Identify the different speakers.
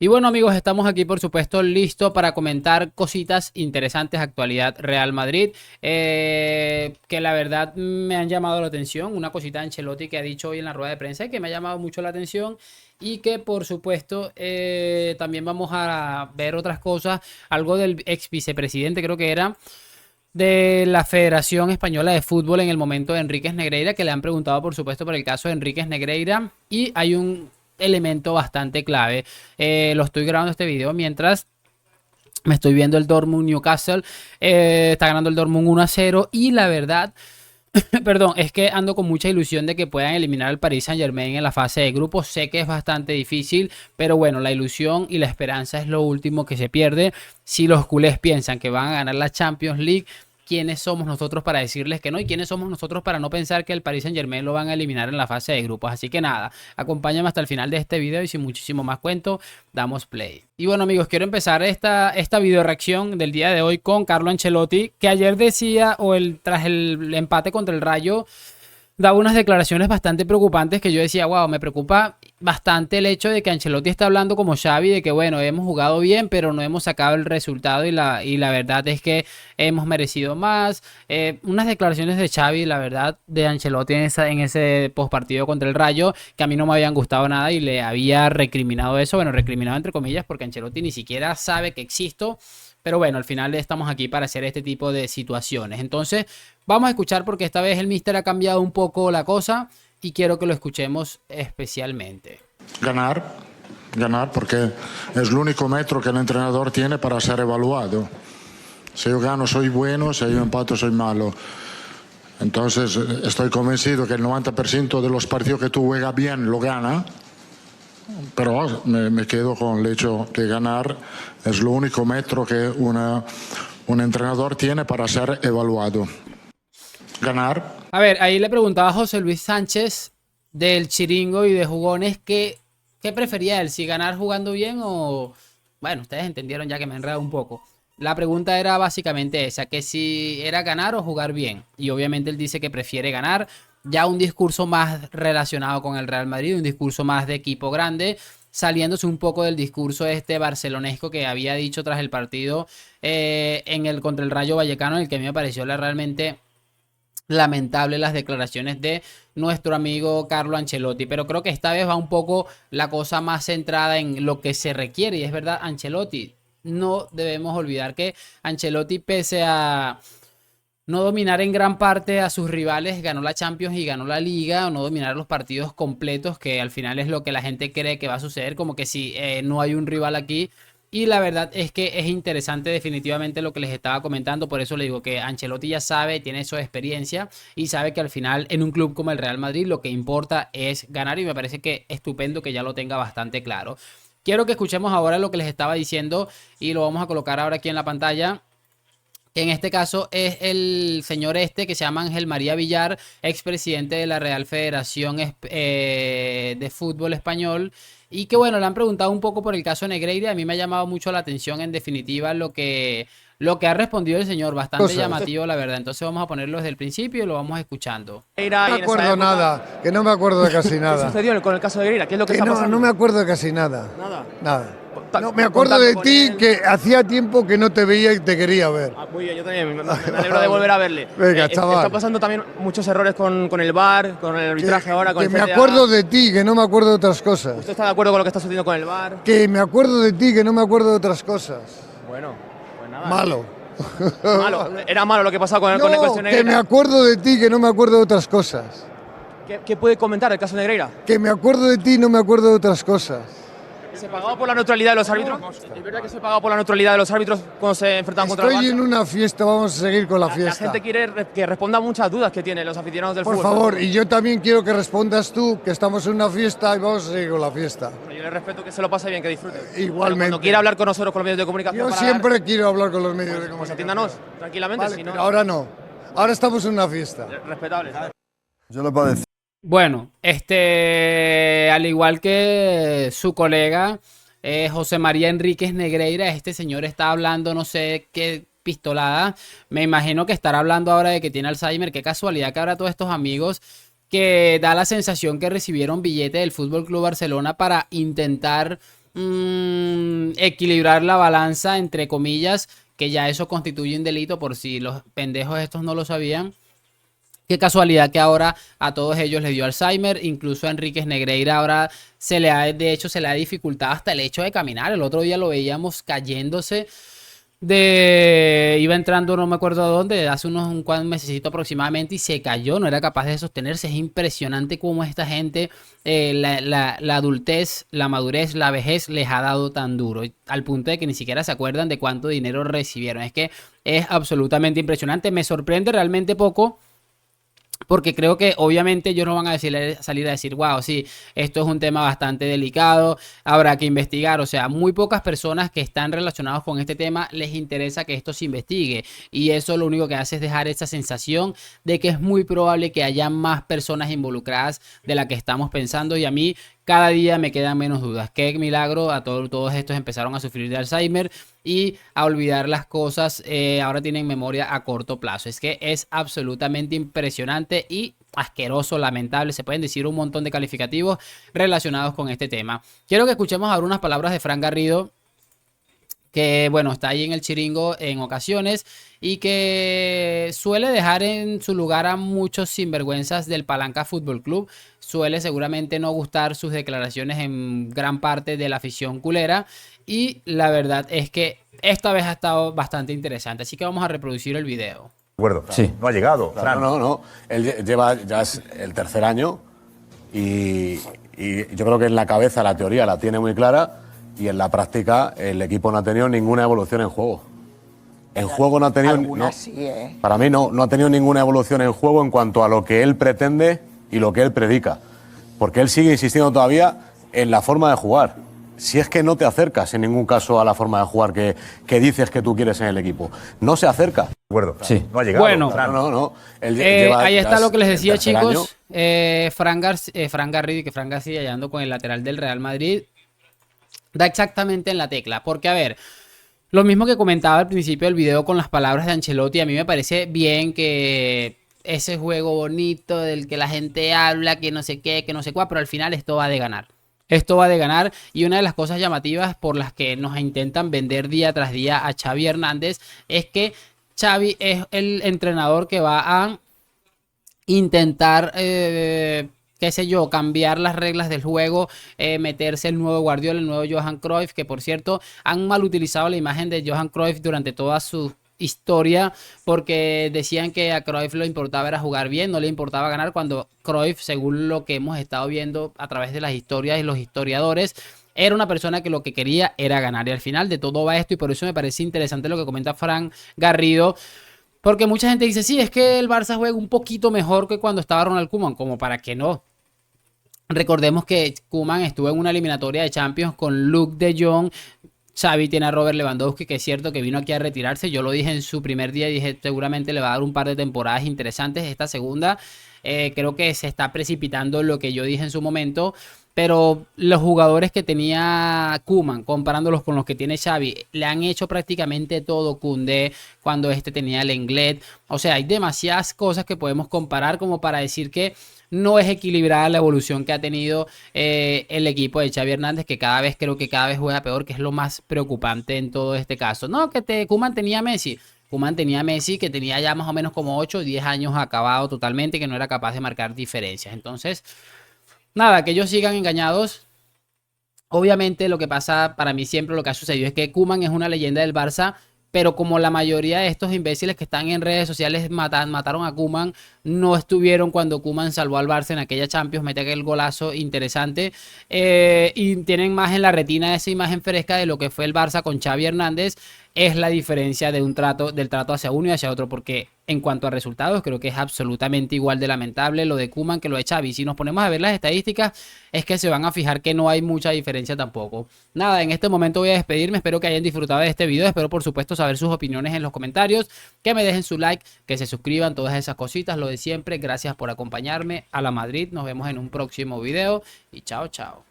Speaker 1: Y bueno amigos, estamos aquí por supuesto listos para comentar cositas interesantes, actualidad Real Madrid, que la verdad me han llamado la atención, una cosita de Ancelotti que ha dicho hoy en la rueda de prensa y que me ha llamado mucho la atención y que por supuesto también vamos a ver otras cosas, algo del ex vicepresidente creo que era de la Federación Española de Fútbol en el momento de Enríquez Negreira, que le han preguntado por supuesto por el caso de Enríquez Negreira y hay un elemento bastante clave. Lo estoy grabando este video mientras me estoy viendo el Dortmund Newcastle. Está ganando el Dortmund 1-0 y la verdad, perdón, es que ando con mucha ilusión de que puedan eliminar al Paris Saint-Germain en la fase de grupos. Sé que es bastante difícil, pero bueno, la ilusión y la esperanza es lo último que se pierde. Si los culés piensan que van a ganar la Champions League, ¿quiénes somos nosotros para decirles que no? ¿Y quiénes somos nosotros para no pensar que el Paris Saint-Germain lo van a eliminar en la fase de grupos? Así que nada, acompáñame hasta el final de este video y sin muchísimo más cuento, damos play. Y bueno amigos, quiero empezar esta video reacción del día de hoy con Carlo Ancelotti, que ayer decía, tras el empate contra el Rayo, daba unas declaraciones bastante preocupantes que yo decía, wow, me preocupa bastante el hecho de que Ancelotti está hablando como Xavi, de que bueno, hemos jugado bien, pero no hemos sacado el resultado y la verdad es que hemos merecido más. Unas declaraciones de Xavi, la verdad, de Ancelotti en ese postpartido contra el Rayo, que a mí no me habían gustado nada y le había recriminado eso, bueno, recriminado entre comillas, porque Ancelotti ni siquiera sabe que existo. Pero bueno, al final estamos aquí para hacer este tipo de situaciones. Entonces, vamos a escuchar porque esta vez el míster ha cambiado un poco la cosa y quiero que lo escuchemos especialmente.
Speaker 2: Ganar, ganar porque es el único metro que el entrenador tiene para ser evaluado. Si yo gano soy bueno, si yo empato soy malo. Entonces estoy convencido que el 90% de los partidos que tú juegas bien lo gana. Pero me quedo con el hecho que ganar es lo único metro que un entrenador tiene para ser evaluado. Ganar.
Speaker 1: A ver, ahí le preguntaba a José Luis Sánchez del Chiringo y de Jugones qué prefería él, si ganar jugando bien o... Bueno, ustedes entendieron ya que me he enredado un poco. La pregunta era básicamente esa, que si era ganar o jugar bien. Y obviamente él dice que prefiere ganar. Ya un discurso más relacionado con el Real Madrid, un discurso más de equipo grande, saliéndose un poco del discurso este barcelonesco que había dicho tras el partido contra el Rayo Vallecano, en el que a mí me pareció realmente lamentable las declaraciones de nuestro amigo Carlo Ancelotti, pero creo que esta vez va un poco la cosa más centrada en lo que se requiere y es verdad, Ancelotti, no debemos olvidar que Ancelotti pese a no dominar en gran parte a sus rivales, ganó la Champions y ganó la Liga, o no dominar los partidos completos, que al final es lo que la gente cree que va a suceder, como que si no hay un rival aquí. Y la verdad es que es interesante definitivamente lo que les estaba comentando, por eso le digo que Ancelotti ya sabe, tiene su experiencia y sabe que al final en un club como el Real Madrid lo que importa es ganar y me parece que estupendo que ya lo tenga bastante claro. Quiero que escuchemos ahora lo que les estaba diciendo y lo vamos a colocar ahora aquí en la pantalla. Que en este caso es el señor este que se llama Ángel María Villar, expresidente de la Real Federación de Fútbol Español. Y que bueno, le han preguntado un poco por el caso Negreira. A mí me ha llamado mucho la atención en definitiva lo que ha respondido el señor. Bastante llamativo la verdad. Entonces vamos a ponerlo desde el principio y lo vamos escuchando.
Speaker 3: No me acuerdo nada, que no me acuerdo de casi nada.
Speaker 4: ¿Qué sucedió con el caso de Negreira? ¿Qué es lo que está pasando?
Speaker 3: No me acuerdo de casi nada.
Speaker 4: Nada.
Speaker 3: Nada. No, me acuerdo de ti que hacía tiempo que no te veía y te quería ver.
Speaker 4: Muy bien, yo también me alegro de volver a verle.
Speaker 3: Venga, chaval.
Speaker 4: Está pasando también muchos errores con el VAR, con el arbitraje ahora, con
Speaker 3: que
Speaker 4: el
Speaker 3: me
Speaker 4: CTA.
Speaker 3: acuerdo de ti, que no me acuerdo de otras cosas.
Speaker 4: ¿Usted está de acuerdo con lo que está sucediendo con el VAR?
Speaker 3: Que me acuerdo de ti, que no me acuerdo de otras cosas.
Speaker 4: Bueno, pues nada.
Speaker 3: Malo.
Speaker 4: Malo. Era malo lo que pasaba con el
Speaker 3: No,
Speaker 4: caso de Negreira.
Speaker 3: que me acuerdo de ti, que no me acuerdo de otras cosas.
Speaker 4: ¿Qué puede comentar el caso de Negreira?
Speaker 3: Que me acuerdo de ti, no me acuerdo de otras cosas.
Speaker 4: ¿Se pagaba por la neutralidad de los árbitros? ¿Es verdad que se pagaba por la neutralidad de los árbitros cuando se enfrentaban contra el
Speaker 3: Estoy
Speaker 4: Barça?
Speaker 3: en una fiesta, vamos a seguir con la
Speaker 4: La
Speaker 3: fiesta.
Speaker 4: gente quiere que responda a muchas dudas que tienen los aficionados del
Speaker 3: Por
Speaker 4: fútbol.
Speaker 3: favor, y yo también quiero que respondas tú, que estamos en una fiesta y vamos a seguir con la fiesta.
Speaker 4: Yo le respeto que se lo pase bien, que disfrute.
Speaker 3: Igualmente.
Speaker 4: Pero cuando quiera hablar con nosotros, con los medios de comunicación,
Speaker 3: Yo siempre quiero hablar con los medios de
Speaker 4: pues
Speaker 3: comunicación.
Speaker 4: atiéndanos, tranquilamente,
Speaker 3: Vale,
Speaker 4: si no...
Speaker 3: pero ahora no. Ahora estamos en una fiesta.
Speaker 4: Respetable, ¿sabes?
Speaker 5: Yo le puedo decir.
Speaker 1: Bueno, al igual que su colega José María Enríquez Negreira, este señor está hablando no sé qué pistolada. Me imagino que estará hablando ahora de que tiene Alzheimer. Qué casualidad que habrá todos estos amigos que da la sensación que recibieron billete del Fútbol Club Barcelona para intentar equilibrar la balanza, entre comillas, que ya eso constituye un delito por si los pendejos estos no lo sabían. Qué casualidad que ahora a todos ellos les dio Alzheimer, incluso a Enríquez Negreira ahora de hecho se le ha dificultado hasta el hecho de caminar. El otro día lo veíamos cayéndose iba entrando no me acuerdo a dónde, hace un mesecito aproximadamente y se cayó, no era capaz de sostenerse. Es impresionante cómo esta gente, la adultez, la madurez, la vejez les ha dado tan duro, al punto de que ni siquiera se acuerdan de cuánto dinero recibieron. Es que es absolutamente impresionante, me sorprende realmente poco. Porque creo que obviamente ellos no van a salir a decir, wow, sí, esto es un tema bastante delicado, habrá que investigar. O sea, muy pocas personas que están relacionadas con este tema les interesa que esto se investigue. Y eso lo único que hace es dejar esa sensación de que es muy probable que haya más personas involucradas de la que estamos pensando. Y a mí cada día me quedan menos dudas. Qué milagro, todos estos empezaron a sufrir de Alzheimer y a olvidar las cosas. Ahora tienen memoria a corto plazo. Es que es absolutamente impresionante y asqueroso, lamentable. Se pueden decir un montón de calificativos relacionados con este tema. Quiero que escuchemos ahora unas palabras de Fran Garrido, que bueno, está ahí en el chiringo en ocasiones y que suele dejar en su lugar a muchos sinvergüenzas del Palanca Fútbol Club. Suele seguramente no gustar sus declaraciones en gran parte de la afición culera y la verdad es que esta vez ha estado bastante interesante, así que vamos a reproducir el video.
Speaker 5: Acuerdo,
Speaker 6: Sí.
Speaker 5: no ha llegado.
Speaker 7: Claro, no. Él lleva ya es el tercer año y yo creo que en la cabeza la teoría la tiene muy clara y en la práctica el equipo no ha tenido ninguna evolución en juego. En juego no ha tenido...
Speaker 8: Algunas sí, ¿eh?
Speaker 7: Para mí no ha tenido ninguna evolución en juego en cuanto a lo que él pretende y lo que él predica. Porque él sigue insistiendo todavía en la forma de jugar. Si es que no te acercas en ningún caso a la forma de jugar que dices que tú quieres en el equipo. No se acerca.
Speaker 5: De acuerdo,
Speaker 6: Sí.
Speaker 5: no ha llegado.
Speaker 1: Bueno.
Speaker 5: Fran.
Speaker 7: No.
Speaker 1: Ahí está lo que les decía,
Speaker 7: el tercer año.
Speaker 1: chicos. Fran Garrido, que Fran García hallando con el lateral del Real Madrid, da exactamente en la tecla. Porque, a ver, lo mismo que comentaba al principio del video con las palabras de Ancelotti, a mí me parece bien que ese juego bonito del que la gente habla, que no sé qué, que no sé cuál, pero al final esto va de ganar. Esto va de ganar y una de las cosas llamativas por las que nos intentan vender día tras día a Xavi Hernández es que Xavi es el entrenador que va a intentar, qué sé yo, cambiar las reglas del juego, meterse el nuevo Guardiola, el nuevo Johan Cruyff, que por cierto han mal utilizado la imagen de Johan Cruyff durante toda su historia, porque decían que a Cruyff lo importaba era jugar bien, no le importaba ganar, cuando Cruyff, según lo que hemos estado viendo a través de las historias y los historiadores, era una persona que lo que quería era ganar. Y al final de todo va esto, y por eso me parece interesante lo que comenta Fran Garrido, porque mucha gente dice, sí, es que el Barça juega un poquito mejor que cuando estaba Ronald Koeman, como para que no. Recordemos que Koeman estuvo en una eliminatoria de Champions con Luuk de Jong. Xavi tiene a Robert Lewandowski, que es cierto que vino aquí a retirarse. Yo lo dije en su primer día, dije seguramente le va a dar un par de temporadas interesantes. Esta segunda creo que se está precipitando lo que yo dije en su momento, pero los jugadores que tenía Koeman, comparándolos con los que tiene Xavi, le han hecho prácticamente todo. Koundé, cuando este tenía el Lenglet. O sea, hay demasiadas cosas que podemos comparar como para decir que no es equilibrada la evolución que ha tenido el equipo de Xavi Hernández, que creo que cada vez juega peor, que es lo más preocupante en todo este caso. No, que Koeman tenía a Messi. Koeman tenía a Messi, que tenía ya más o menos como 8 o 10 años acabado totalmente, que no era capaz de marcar diferencias. Entonces, nada, que ellos sigan engañados. Obviamente lo que pasa, para mí siempre lo que ha sucedido es que Koeman es una leyenda del Barça, pero como la mayoría de estos imbéciles que están en redes sociales mataron a Koeman, no estuvieron cuando Koeman salvó al Barça en aquella Champions, mete aquel golazo interesante, y tienen más en la retina esa imagen fresca de lo que fue el Barça con Xavi Hernández. Es la diferencia del trato hacia uno y hacia otro, porque en cuanto a resultados creo que es absolutamente igual de lamentable lo de Koeman que lo de Xavi. Si nos ponemos a ver las estadísticas, es que se van a fijar que no hay mucha diferencia tampoco. Nada, en este momento voy a despedirme, espero que hayan disfrutado de este video, espero por supuesto saber sus opiniones en los comentarios, que me dejen su like, que se suscriban, todas esas cositas, lo de siempre. Gracias por acompañarme. A la Madrid, nos vemos en un próximo video y chao, chao.